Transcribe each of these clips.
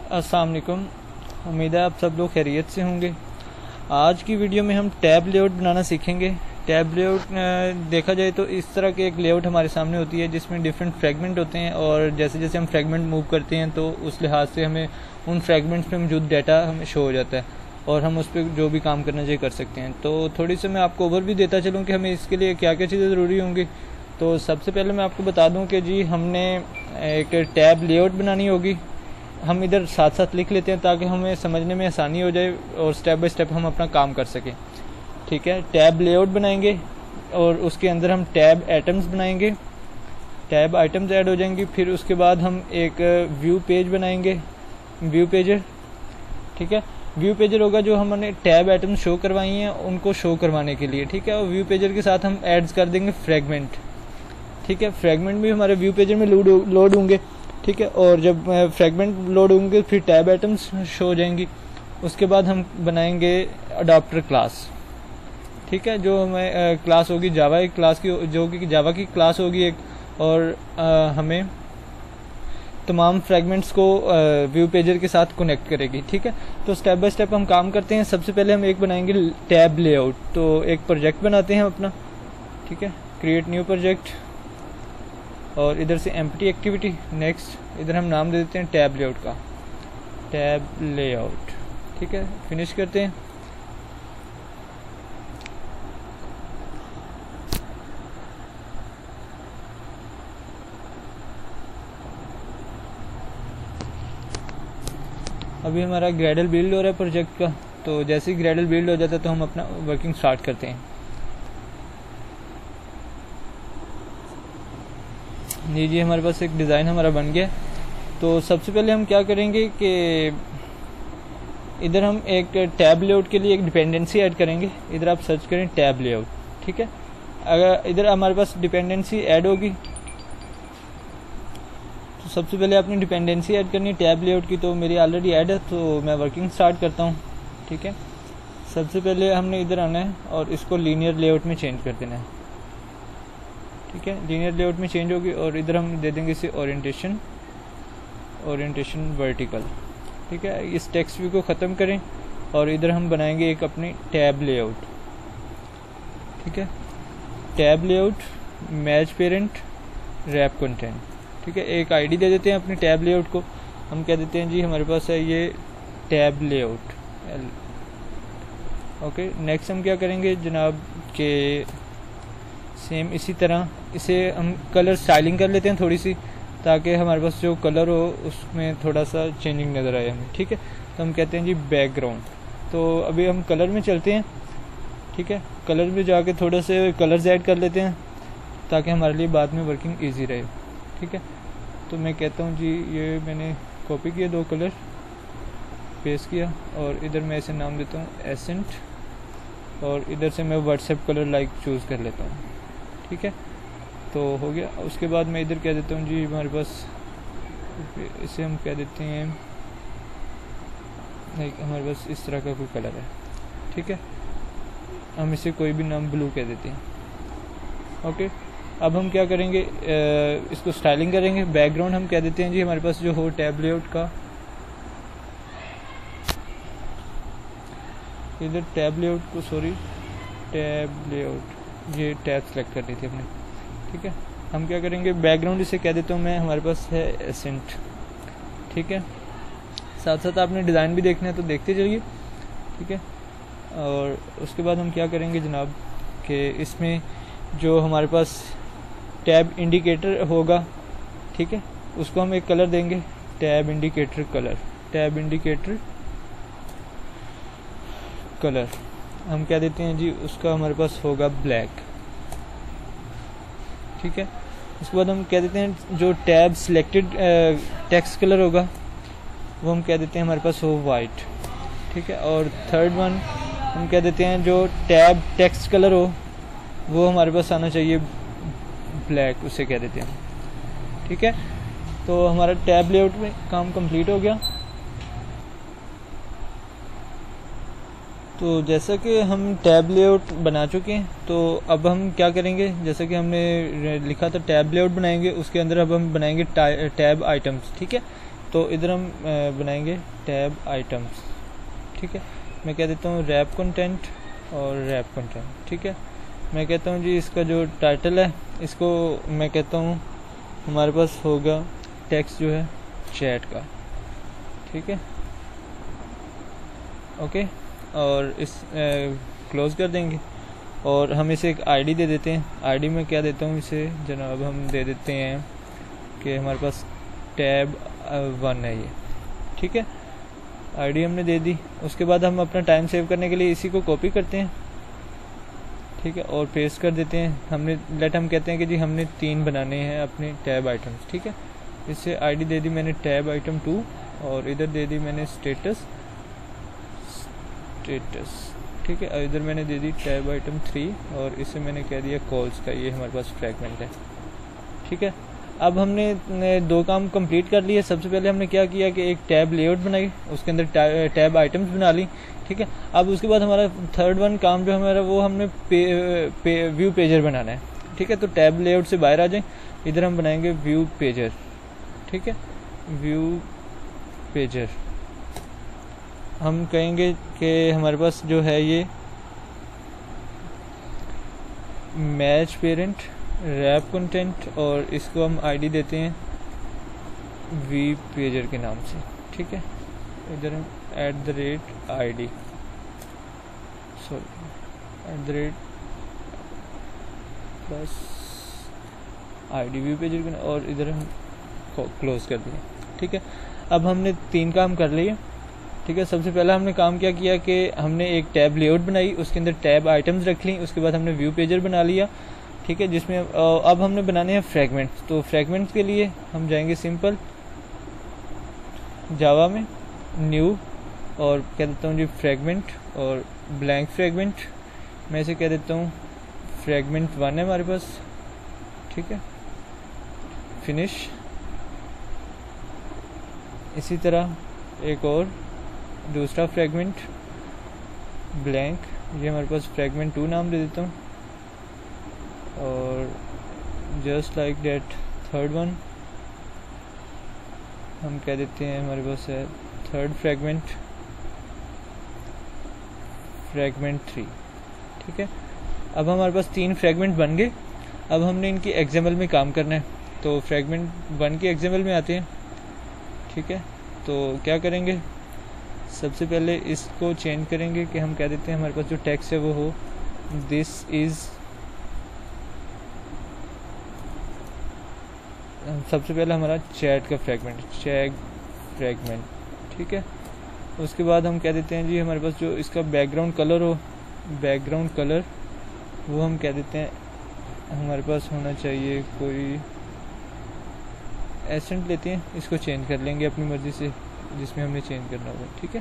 अस्सलाम वालेकुम। उम्मीद है आप सब लोग खैरियत से होंगे। आज की वीडियो में हम टैब लेआउट बनाना सीखेंगे। टैब लेआउट देखा जाए तो इस तरह की एक लेआउट हमारे सामने होती है जिसमें डिफरेंट फ्रैगमेंट होते हैं और जैसे जैसे हम फ्रैगमेंट मूव करते हैं तो उस लिहाज से हमें उन फ्रैगमेंट्स में मौजूद डाटा हमें शो हो जाता है और हम उस पर जो भी काम करना चाहिए कर सकते हैं। तो थोड़ी सी मैं आपको ओवर भी देता चलूँ कि हमें इसके लिए क्या क्या चीज़ें ज़रूरी होंगी। तो सबसे पहले मैं आपको बता दूं कि जी हमने एक टैब लेआउट बनानी होगी। हम इधर साथ साथ लिख लेते हैं ताकि हमें समझने में आसानी हो जाए और स्टेप बाय स्टेप हम अपना काम कर सकें। ठीक है, टैब लेआउट बनाएंगे और उसके अंदर हम टैब आइटम्स बनाएंगे। टैब आइटम्स ऐड हो जाएंगी। फिर उसके बाद हम एक व्यू पेज बनाएंगे, व्यू पेजर। ठीक है, व्यू पेजर होगा जो हमने टैब आइटम्स शो करवाई हैं उनको शो करवाने के लिए। ठीक है, और व्यू पेजर के साथ हम ऐड कर देंगे फ्रैगमेंट। ठीक है, फ्रैगमेंट भी हमारे व्यू पेजर में लोड होंगे। ठीक है, और जब फ्रैगमेंट लोड होंगे फिर टैब आइटम्स शो हो जाएंगी। उसके बाद हम बनाएंगे अडॉप्टर क्लास। ठीक है, जो हमें क्लास होगी जावा एक क्लास की, जो कि जावा की क्लास होगी एक, और हमें तमाम फ्रैगमेंट्स को व्यू पेजर के साथ कनेक्ट करेगी। ठीक है, तो स्टेप बाय स्टेप हम काम करते हैं। सबसे पहले हम एक बनाएंगे टैब लेआउट। तो एक प्रोजेक्ट बनाते हैं अपना। ठीक है, क्रिएट न्यू प्रोजेक्ट और इधर से एम्प्टी एक्टिविटी, नेक्स्ट। इधर हम नाम दे देते हैं टैब लेआउट का, टैब लेआउट। ठीक है, फिनिश करते हैं। अभी हमारा ग्रेडल बिल्ड हो रहा है प्रोजेक्ट का। तो जैसे ही ग्रेडल बिल्ड हो जाता है तो हम अपना वर्किंग स्टार्ट करते हैं। जी हमारे पास एक डिज़ाइन हमारा बन गया। तो सबसे पहले हम क्या करेंगे कि इधर हम एक टैब लेआउट के लिए एक डिपेंडेंसी ऐड करेंगे। इधर आप सर्च करें टैब लेआउट। ठीक है, अगर इधर हमारे पास डिपेंडेंसी ऐड होगी तो सबसे पहले आपने डिपेंडेंसी ऐड करनी है टैब लेआउट की। तो मेरी ऑलरेडी ऐड है तो मैं वर्किंग स्टार्ट करता हूँ। ठीक है, सबसे पहले हमने इधर आना है और इसको लीनियर लेआउट में चेंज कर देना है। ठीक है, लीनियर लेआउट में चेंज होगी और इधर हम दे देंगे इसे ओरिएंटेशन वर्टिकल। ठीक है, इस टेक्स्ट व्यू को ख़त्म करें और इधर हम बनाएंगे एक अपनी टैब लेआउट। ठीक है, tab layout, match parent, wrap content. ठीक है, एक आईडी दे देते हैं अपनी टैब लेआउट को। हम कह देते हैं जी हमारे पास है ये टैब लेआउट। ओके, नेक्स्ट हम क्या करेंगे जनाब के सेम इसी तरह इसे हम कलर स्टाइलिंग कर लेते हैं थोड़ी सी, ताकि हमारे पास जो कलर हो उसमें थोड़ा सा चेंजिंग नज़र आए हमें। ठीक है, तो हम कहते हैं जी बैकग्राउंड। तो अभी हम कलर में चलते हैं। ठीक है, कलर में जाके थोड़ा से कलर्स ऐड कर लेते हैं ताकि हमारे लिए बाद में वर्किंग इजी रहे। ठीक है, तो मैं कहता हूँ जी ये मैंने कॉपी किया, 2 कलर पेस्ट किया और इधर मैं इसे नाम देता हूँ एसेंट और इधर से मैं व्हाट्सएप कलर लाइक चूज़ कर लेता हूँ। ठीक है, तो हो गया। उसके बाद मैं इधर कह देता हूँ जी हमारे पास इसे हम कह देते हैं लाइक हमारे पास इस तरह का कोई कलर है। ठीक है, हम इसे कोई भी नाम ब्लू कह देते हैं। ओके, अब हम क्या करेंगे इसको स्टाइलिंग करेंगे। बैकग्राउंड हम कह देते हैं जी हमारे पास जो हो टैब लेआउट का, इधर टैब लेआउट को टैब लेआउट, ये टैब सेलेक्ट करनी थी हमने। ठीक है, हम क्या करेंगे बैकग्राउंड इसे कह देता हूँ मैं, हमारे पास है एसेंट। ठीक है, साथ साथ आपने डिज़ाइन भी देखना है तो देखते चलिए। ठीक है, और उसके बाद हम क्या करेंगे जनाब कि इसमें जो हमारे पास टैब इंडिकेटर होगा, ठीक है, उसको हम एक कलर देंगे, tab indicator colour. Tab indicator colour हम क्या देते हैं जी उसका हमारे पास होगा ब्लैक। ठीक है, उसके बाद हम कह देते हैं जो टैब सिलेक्टेड टेक्स्ट कलर होगा वो हम कह देते हैं हमारे पास हो वाइट। ठीक है, और थर्ड वन हम कह देते हैं जो टैब टेक्स्ट कलर हो वो हमारे पास आना चाहिए ब्लैक, उसे कह देते हैं। ठीक है, तो हमारा टैब लेआउट में काम कंप्लीट हो गया। तो जैसा कि हम टैब लेआउट बना चुके हैं तो अब हम क्या करेंगे, जैसा कि हमने लिखा था टैब लेआउट बनाएंगे, उसके अंदर अब हम बनाएंगे टैब आइटम्स। ठीक है, तो इधर हम बनाएंगे टैब आइटम्स। ठीक है, मैं कह देता हूँ रैप कंटेंट और रैप कंटेंट। ठीक है, मैं कहता हूँ जी इसका जो टाइटल है इसको मैं कहता हूँ हमारे पास होगा टेक्स्ट जो है चैट का। ठीक है, ओके, और इस क्लोज कर देंगे और हम इसे एक आईडी दे देते हैं। आईडी में क्या देता हूँ इसे जनाब, हम दे देते हैं कि हमारे पास टैब 1 है ये। ठीक है, आईडी हमने दे दी। उसके बाद हम अपना टाइम सेव करने के लिए इसी को कॉपी करते हैं। ठीक है, और पेस्ट कर देते हैं। हम कहते हैं कि जी हमने 3 बनाने हैं अपने टैब आइटम्स। ठीक है, इससे आईडी दे दी मैंने टैब आइटम 2 और इधर दे दी मैंने स्टेटस। ठीक है, इधर मैंने दे दी टैब आइटम 3 और इसे मैंने कह दिया कॉल्स का। ये हमारे पास फ्रैगमेंट है। ठीक है, अब हमने 2 काम कंप्लीट कर लिए। सबसे पहले हमने क्या किया कि एक टैब लेआउट बनाई, उसके अंदर टैब आइटम्स बना ली। ठीक है, अब उसके बाद हमारा थर्ड वन काम जो हमारा वो हमने व्यू पेजर बनाना है। ठीक है, तो टैब लेआउट से बाहर आ जाए, इधर हम बनाएंगे व्यू पेजर। ठीक है, व्यू पेजर हम कहेंगे कि हमारे पास जो है ये मैच पेरेंट रैप कंटेंट और इसको हम आईडी देते हैं वी पेजर के नाम से। ठीक है, इधर हम @id सॉरी प्लस आईडी वी पेजर के, और इधर हम क्लोज कर दिए। ठीक है, अब हमने 3 काम कर लिए। ठीक है, सबसे पहला हमने काम क्या किया कि हमने एक टैब लेआउट बनाई, उसके अंदर टैब आइटम्स रख ली। उसके बाद हमने व्यू पेजर बना लिया। ठीक है, जिसमें अब हमने बनाने हैं फ्रैगमेंट्स। तो फ्रैगमेंट्स के लिए हम जाएंगे सिंपल जावा में न्यू और कह देता हूँ जी फ्रैगमेंट और ब्लैंक फ्रैगमेंट। मैं इसे कह देता हूँ फ्रैगमेंट 1 है हमारे पास। ठीक है, फिनिश। इसी तरह एक और दूसरा फ्रैगमेंट ब्लैंक, ये हमारे पास फ्रैगमेंट 2 नाम दे देता हूँ और just like that third one हम कह देते हैं हमारे पास है थर्ड फ्रैगमेंट 3। ठीक है, अब हमारे पास 3 फ्रैगमेंट बन गए। अब हमने इनकी एक्सएमएल में काम करना है, तो फ्रैगमेंट 1 की एक्सएमएल में आते हैं। ठीक है, तो क्या करेंगे, सबसे पहले इसको चेंज करेंगे कि हम कह देते हैं हमारे पास जो टेक्स्ट है वो हो दिस इज़। सबसे पहले हमारा चैट का फ्रैगमेंट। ठीक है, उसके बाद हम कह देते हैं जी हमारे पास जो इसका बैकग्राउंड कलर वो हम कह देते हैं हमारे पास होना चाहिए कोई एसेंट लेते हैं, इसको चेंज कर लेंगे अपनी मर्ज़ी से जिसमें हमने चेंज करना होगा। ठीक है,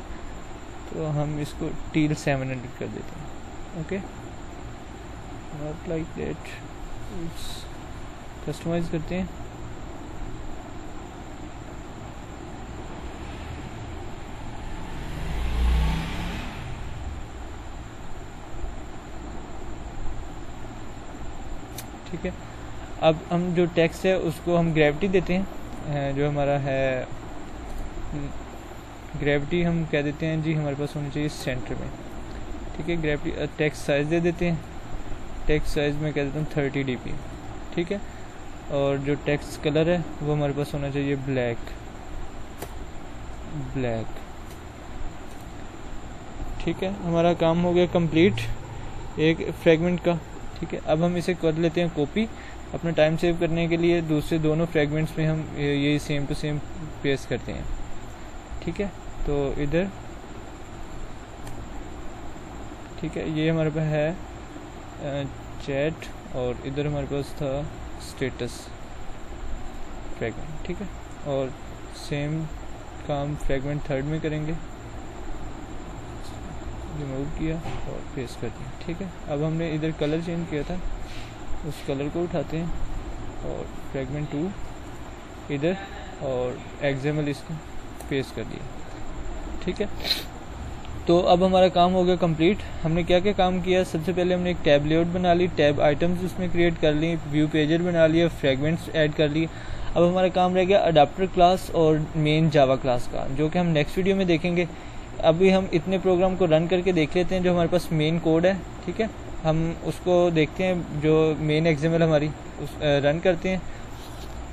तो हम इसको टील 700 कर देते हैं। Okay, not like that, customize करते हैं। ठीक है, अब हम जो टेक्स्ट है उसको हम ग्रेविटी देते हैं। जो हमारा है ग्रेविटी हम कह देते हैं जी हमारे पास होनी चाहिए सेंटर में। ठीक है, ग्रेविटी टेक्स्ट साइज दे देते हैं। टेक्स्ट साइज में कह देता हूँ 30 dp। ठीक है, और जो टेक्स्ट कलर है वो हमारे पास होना चाहिए ब्लैक। ठीक है, हमारा काम हो गया कंप्लीट एक फ्रैगमेंट का। ठीक है, अब हम इसे कर लेते हैं कॉपी अपना टाइम सेव करने के लिए। दूसरे दोनों फ्रैगमेंट्स में हम यही सेम टू सेम पेस्ट करते हैं। ठीक है, तो इधर ठीक है, ये हमारे पास है चैट और इधर हमारे पास था स्टेटस फ्रैगमेंट। ठीक है, और सेम काम फ्रैगमेंट 3 में करेंगे। रिमूव किया और पेस्ट कर दिया। ठीक है, अब हमने इधर कलर चेंज किया था, उस कलर को उठाते हैं और फ्रैगमेंट 2 इधर और एक्सएमएल इसको पेस्ट कर दिया। ठीक है, तो अब हमारा काम हो गया कंप्लीट। हमने क्या क्या काम किया, सबसे पहले हमने एक टैब लेआउट बना ली, टैब आइटम्स उसमें क्रिएट कर ली, व्यू पेजर बना लिया, फ्रैगमेंट्स ऐड कर लिए। अब हमारा काम रह गया अडाप्टर क्लास और मेन जावा क्लास का, जो कि हम नेक्स्ट वीडियो में देखेंगे। अभी हम इतने प्रोग्राम को रन करके देख लेते हैं जो हमारे पास मेन कोड है, ठीक है। हम उसको देखते हैं जो मेन एक्सएमएल हमारी रन करते हैं।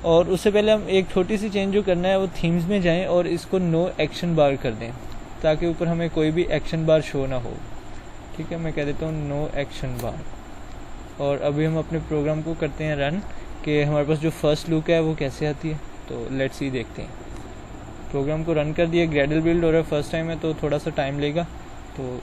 और उससे पहले हम एक छोटी सी चेंज जो करना है वो थीम्स में जाएं और इसको नो एक्शन बार कर दें, ताकि ऊपर हमें कोई भी एक्शन बार शो ना हो, ठीक है। मैं कह देता हूँ नो एक्शन बार। और अभी हम अपने प्रोग्राम को करते हैं रन, कि हमारे पास जो फर्स्ट लुक है वो कैसे आती है। तो लेट्स सी देखते हैं। प्रोग्राम को रन कर दिया, ग्रेडल बिल्ड हो रहा है, फर्स्ट टाइम है तो थोड़ा सा टाइम लेगा। तो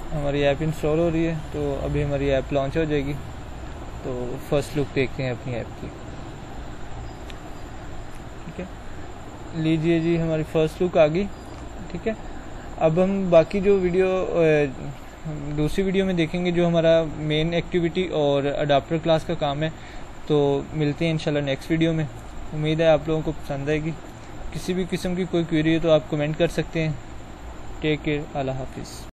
हमारी ऐप इंस्टॉल हो रही है, तो अभी हमारी ऐप लॉन्च हो जाएगी। तो फर्स्ट लुक देखते हैं अपनी ऐप की, ठीक है। लीजिए जी, हमारी फर्स्ट लुक आ गई, ठीक है। अब हम बाकी जो वीडियो दूसरी वीडियो में देखेंगे जो हमारा मेन एक्टिविटी और अडाप्टर क्लास का काम है। तो मिलते हैं इंशाल्लाह नेक्स्ट वीडियो में। उम्मीद है आप लोगों को पसंद आएगी। किसी भी किस्म की कोई क्वेरी है तो आप कमेंट कर सकते हैं। टेक केयर, अल्लाह हाफिज़।